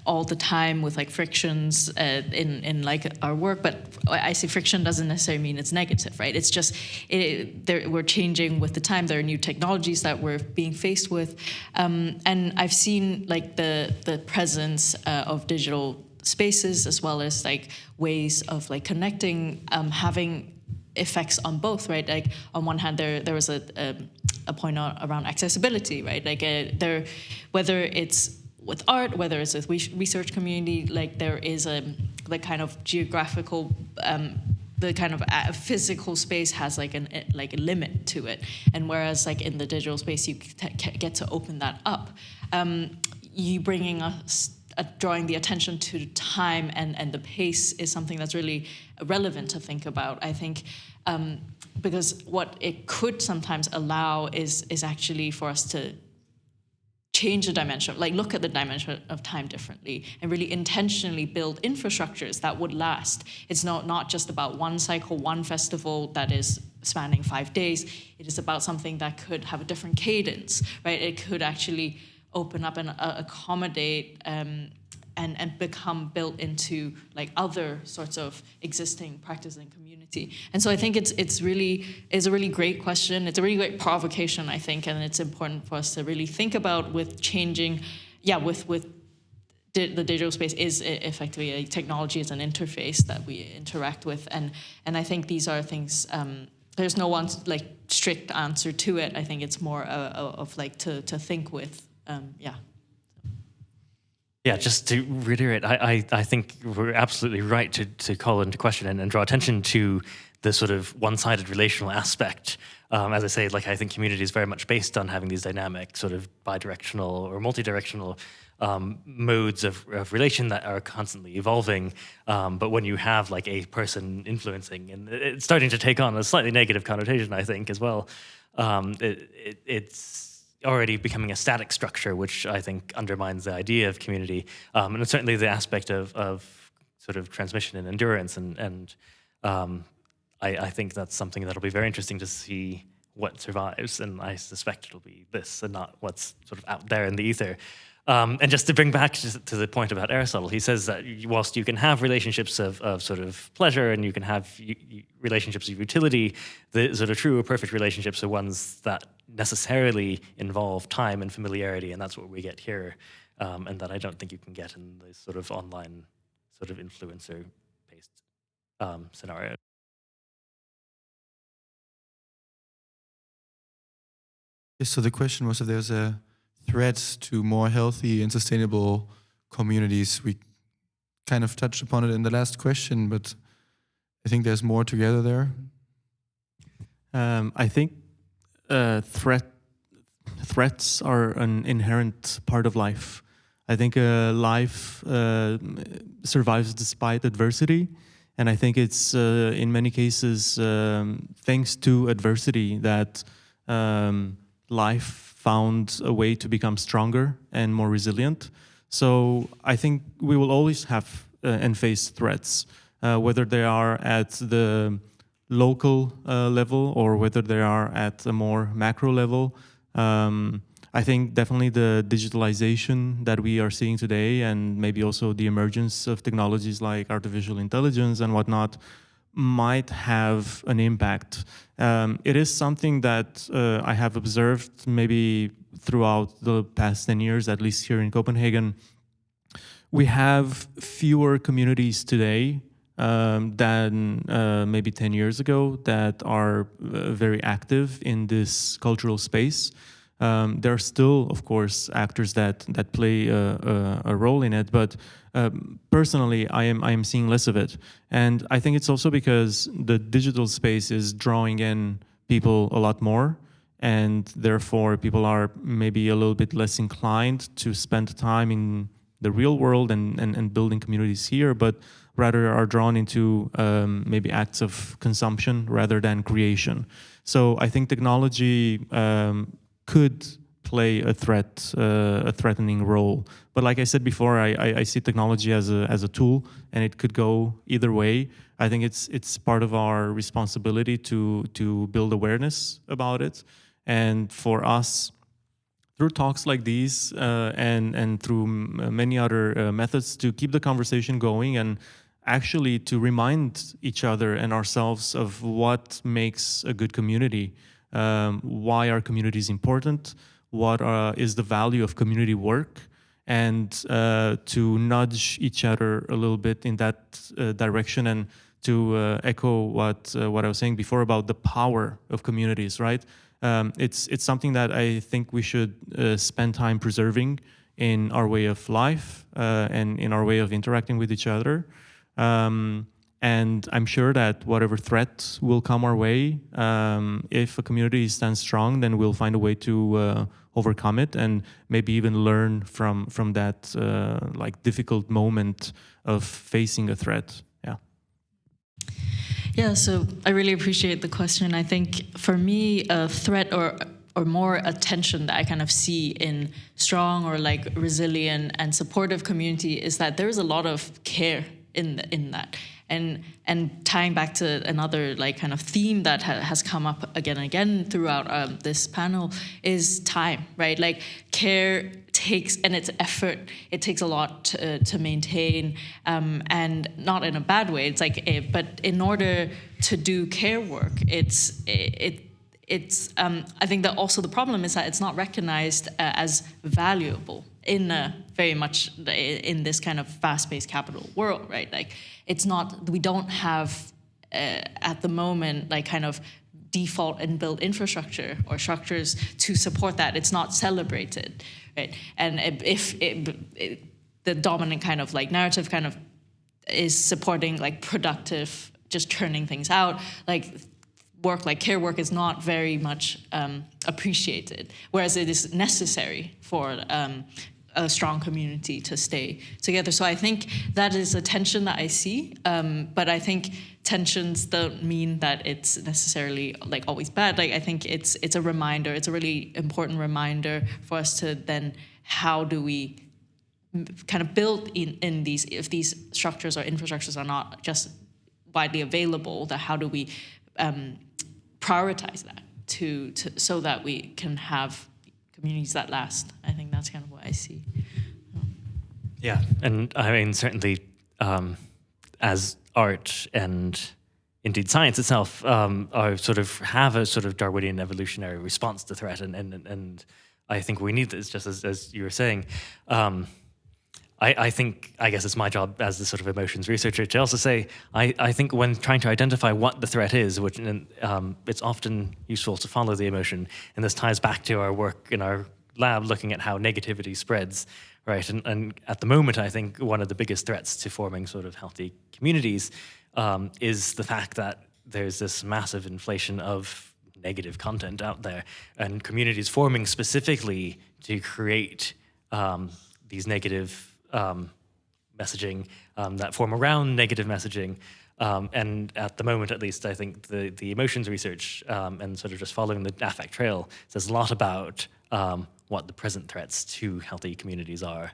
all the time with like frictions in like our work, but I say friction doesn't necessarily mean it's negative, right? It's just we're changing with the time. There are new technologies that we're being faced with, and I've seen like the presence of digital spaces as well as like ways of like connecting, having effects on both, right? Like on one hand, there was a point around accessibility, right? Like whether it's with art, whether it's with research community, like there is the kind of geographical, the kind of physical space has like a limit to it, and whereas like in the digital space you get to open that up. You bringing us. Drawing the attention to time and the pace is something that's really relevant to think about, I think, because what it could sometimes allow is actually for us to change the dimension, like look at the dimension of time differently and really intentionally build infrastructures that would last. It's not just about one cycle, one festival that is spanning 5 days. It is about something that could have a different cadence, right? It could actually open up and accommodate and become built into like other sorts of existing practice and community. And so I think it's a really great question. It's a really great provocation, I think, and it's important for us to really think about with changing, with the digital space is effectively a technology, is an interface that we interact with, and I think these are things. There's no one like strict answer to it. I think it's more of like to think with. Yeah, just to reiterate, I think we're absolutely right to call into question and draw attention to the sort of one-sided relational aspect. As I say, like I think community is very much based on having these dynamic sort of bidirectional or multi-directional modes of relation that are constantly evolving. But when you have like a person influencing, and it's starting to take on a slightly negative connotation, I think, as well, it's already becoming a static structure, which I think undermines the idea of community, and it's certainly the aspect of sort of transmission and endurance, and I think that's something that'll be very interesting to see what survives, and I suspect it'll be this and not what's sort of out there in the ether. And just to bring back to the point about Aristotle, he says that whilst you can have relationships of sort of pleasure and you can have relationships of utility, the sort of true or perfect relationships are ones that necessarily involve time and familiarity, and that's what we get here, and that I don't think you can get in the sort of online sort of influencer-based scenario. Yes, so the question was if there's a threat to more healthy and sustainable communities. We kind of touched upon it in the last question, but I think there's more together there. I think threats are an inherent part of life. I think life survives despite adversity, And I think it's in many cases thanks to adversity that life found a way to become stronger and more resilient. So I think we will always have and face threats, whether they are at the local level or whether they are at a more macro level. I think definitely the digitalization that we are seeing today, and maybe also the emergence of technologies like artificial intelligence and whatnot, might have an impact. It is something that I have observed maybe throughout the past 10 years, at least here in Copenhagen. We have fewer communities today than maybe 10 years ago that are very active in this cultural space. There are still, of course, actors that play a role in it, but personally, I am seeing less of it. And I think it's also because the digital space is drawing in people a lot more, and therefore people are maybe a little bit less inclined to spend time in the real world and building communities here, but rather are drawn into maybe acts of consumption rather than creation. So I think technology could play a threatening role. But like I said before, I see technology as a tool, and it could go either way. I think it's part of our responsibility to build awareness about it, and for us, through talks like these and through many other methods, to keep the conversation going and actually to remind each other and ourselves of what makes a good community. Why are communities important? What is the value of community work? And to nudge each other a little bit in that direction, and to echo what I was saying before about the power of communities, right? It's something that I think we should spend time preserving in our way of life and in our way of interacting with each other. And I'm sure that whatever threat will come our way, if a community stands strong, then we'll find a way to overcome it, and maybe even learn from that like difficult moment of facing a threat. Yeah. Yeah, so I really appreciate the question. I think for me, a threat or more attention that I kind of see in strong or like resilient and supportive community is that there is a lot of care in that. And tying back to another like kind of theme that has come up again and again throughout this panel is time, right? Like care takes, and it's effort, it takes a lot to maintain, and not in a bad way. It's like, but in order to do care work, it's I think that also the problem is that it's not recognized as valuable in very much in this kind of fast-paced capital world, right? Like it's not, we don't have at the moment like kind of default and built infrastructure or structures to support that. It's not celebrated, right? And if the dominant kind of like narrative kind of is supporting like productive, just churning things out, like work like care work is not very much appreciated, whereas it is necessary for a strong community to stay together. So I think that is a tension that I see, but I think tensions don't mean that it's necessarily like always bad. Like I think it's a reminder, it's a really important reminder for us to then, how do we kind of build in these, if these structures or infrastructures are not just widely available, that how do we prioritize that to so that we can have communities that last. I think that's kind of what I see. Yeah, and I mean, certainly as art and indeed science itself are sort of have a sort of Darwinian evolutionary response to threat, and I think we need this, just as you were saying. I think, I guess it's my job as the sort of emotions researcher to also say, I think when trying to identify what the threat is, which it's often useful to follow the emotion, and this ties back to our work in our lab looking at how negativity spreads, right? And at the moment, I think one of the biggest threats to forming sort of healthy communities is the fact that there's this massive inflation of negative content out there, and communities forming specifically to create these negative messaging that form around negative messaging And at the moment, at least, I think the emotions research and sort of just following the affect trail says a lot about what the present threats to healthy communities are.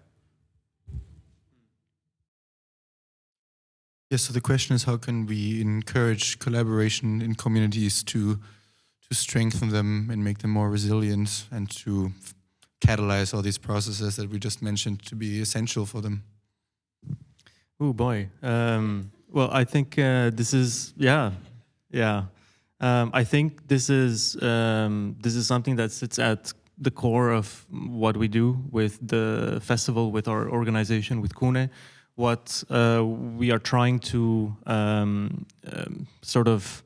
Yes, so the question is, how can we encourage collaboration in communities to strengthen them and make them more resilient, and to catalyze all these processes that we just mentioned to be essential for them? Oh boy. Well, I think this is I think this is something that sits at the core of what we do with the festival, with our organization, with KUNE. What we are trying to sort of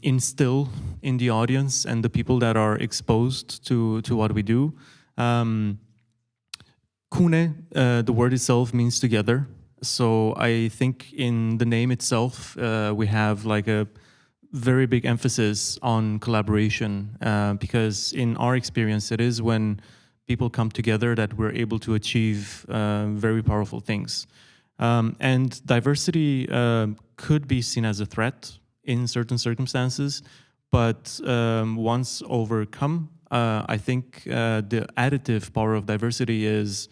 instill in the audience and the people that are exposed to what we do. KUNE, the word itself means together. So I think in the name itself, we have like a very big emphasis on collaboration, because in our experience, it is when people come together that we're able to achieve very powerful things. And diversity could be seen as a threat in certain circumstances, but once overcome, I think the additive power of diversity is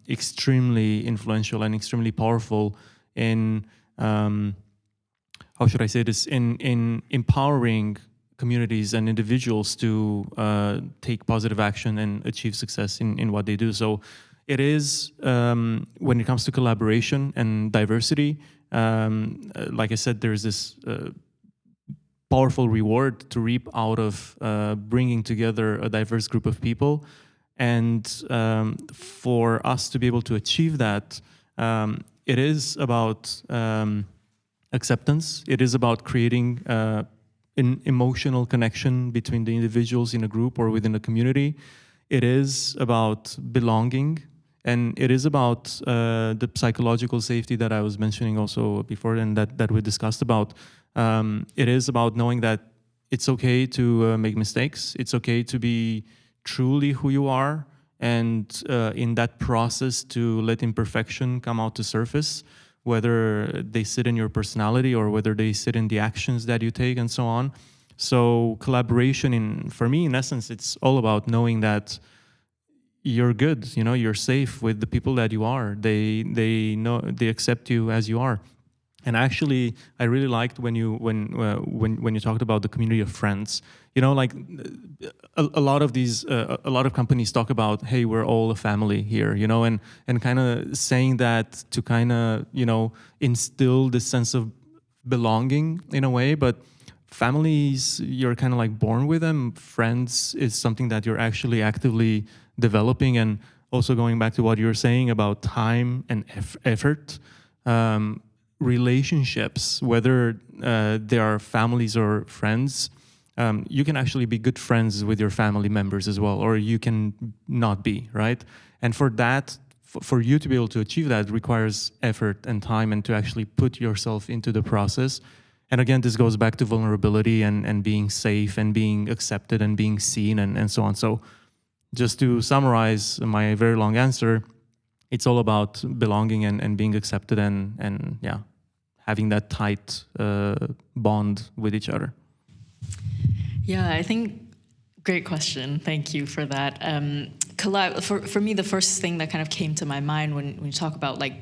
extremely influential and extremely powerful in, how should I say this, in empowering communities and individuals to take positive action and achieve success in what they do. So it is, when it comes to collaboration and diversity, like I said, there's this powerful reward to reap out of bringing together a diverse group of people. And for us to be able to achieve that, it is about acceptance. It is about creating an emotional connection between the individuals in a group or within a community. It is about belonging, and it is about the psychological safety that I was mentioning also before, and that we discussed about. It is about knowing that it's okay to make mistakes. It's okay to be truly who you are, and in that process to let imperfection come out to surface, whether they sit in your personality or whether they sit in the actions that you take and so on. So collaboration, for me, in essence, it's all about knowing that you're good, you're safe with the people that you are. They know, they accept you as you are. And actually, I really liked when you talked about the community of friends. Like a lot of companies talk about, hey, we're all a family here, and kind of saying that to kind of instill this sense of belonging in a way. But families, you're kind of like born with them. Friends is something that you're actually actively developing. And also going back to what you were saying about time and effort. Relationships, whether they are families or friends, you can actually be good friends with your family members as well, or you can not be, right? And for that, for you to be able to achieve that, requires effort and time, and to actually put yourself into the process. And again, this goes back to vulnerability and being safe and being accepted and being seen and so on. So just to summarize my very long answer, it's all about belonging and being accepted and having that tight bond with each other. Yeah, I think great question. Thank you for that. For me, the first thing that kind of came to my mind when you talk about like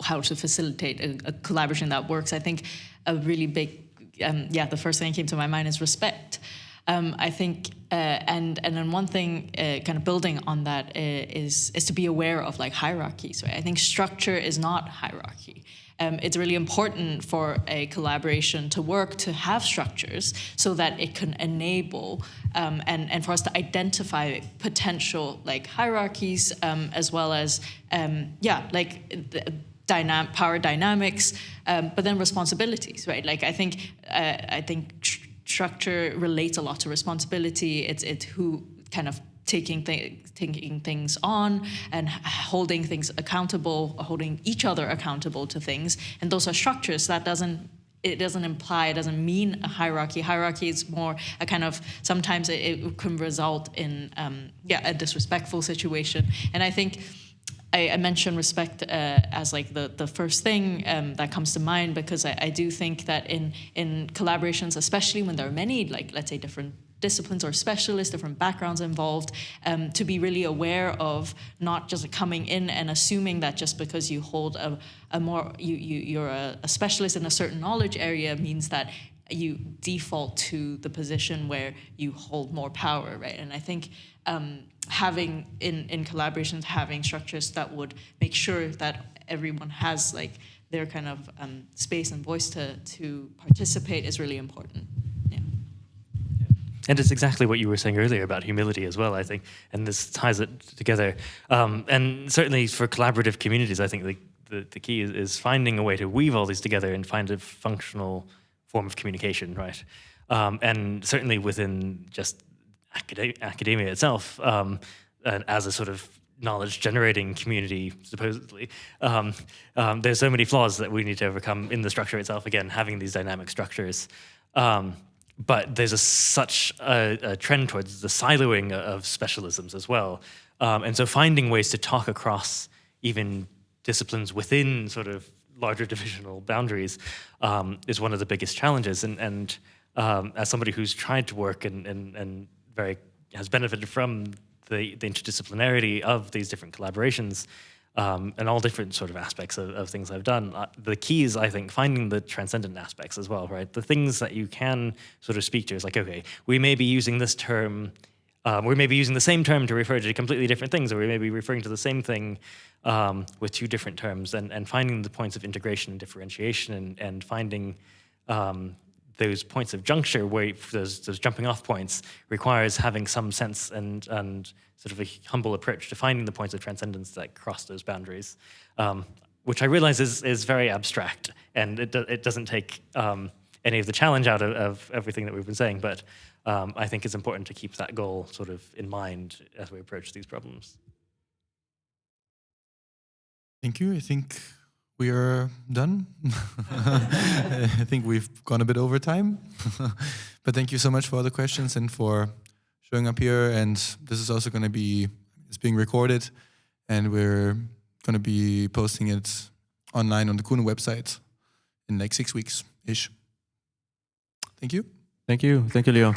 how to facilitate a collaboration that works, I think a really big, the first thing that came to my mind is respect. I think, and then one thing, kind of building on that, is to be aware of like hierarchies. Right? I think structure is not hierarchy. It's really important for a collaboration to work to have structures so that it can enable and for us to identify potential like hierarchies, as well as power dynamics, but then responsibilities, right? Like I think structure relates a lot to responsibility. It's who kind of taking things on and holding things accountable, holding each other accountable to things, and those are structures. That doesn't mean a hierarchy. Hierarchy is more a kind of, sometimes it can result in a disrespectful situation. And I think I mention respect as like the first thing that comes to mind, because I do think that in collaborations, especially when there are many, like let's say different disciplines or specialists, different backgrounds involved, to be really aware of not just coming in and assuming that just because you hold you're a specialist in a certain knowledge area means that you default to the position where you hold more power, right? And I think having in collaborations, having structures that would make sure that everyone has like their kind of space and voice to participate is really important. Yeah. And it's exactly what you were saying earlier about humility as well, I think, and this ties it together. And certainly for collaborative communities, I think the key is finding a way to weave all these together and find a functional form of communication, right? And certainly within just academia itself, and as a sort of knowledge-generating community, supposedly, there's so many flaws that we need to overcome in the structure itself. Again, having these dynamic structures. But there's such a trend towards the siloing of specialisms as well. And so finding ways to talk across even disciplines within sort of larger divisional boundaries is one of the biggest challenges. And as somebody who's tried to work and has benefited from the interdisciplinarity of these different collaborations and all different sort of aspects of things I've done, the key is, I think, finding the transcendent aspects as well, right? The things that you can sort of speak to is like, okay, we may be using this term, we may be using the same term to refer to completely different things, or we may be referring to the same thing with two different terms, and finding the points of integration and differentiation, and finding those points of juncture, where those jumping off points, requires having some sense and sort of a humble approach to finding the points of transcendence that cross those boundaries, which I realize is very abstract, and it doesn't take any of the challenge out of everything that we've been saying, but I think it's important to keep that goal sort of in mind as we approach these problems. Thank you. I think we are done. I think we've gone a bit over time. But thank you so much for all the questions and for showing up here. And this is also going to be, it's being recorded, and we're going to be posting it online on the KUNE website in like 6 weeks-ish. Thank you. Thank you. Thank you, Leo.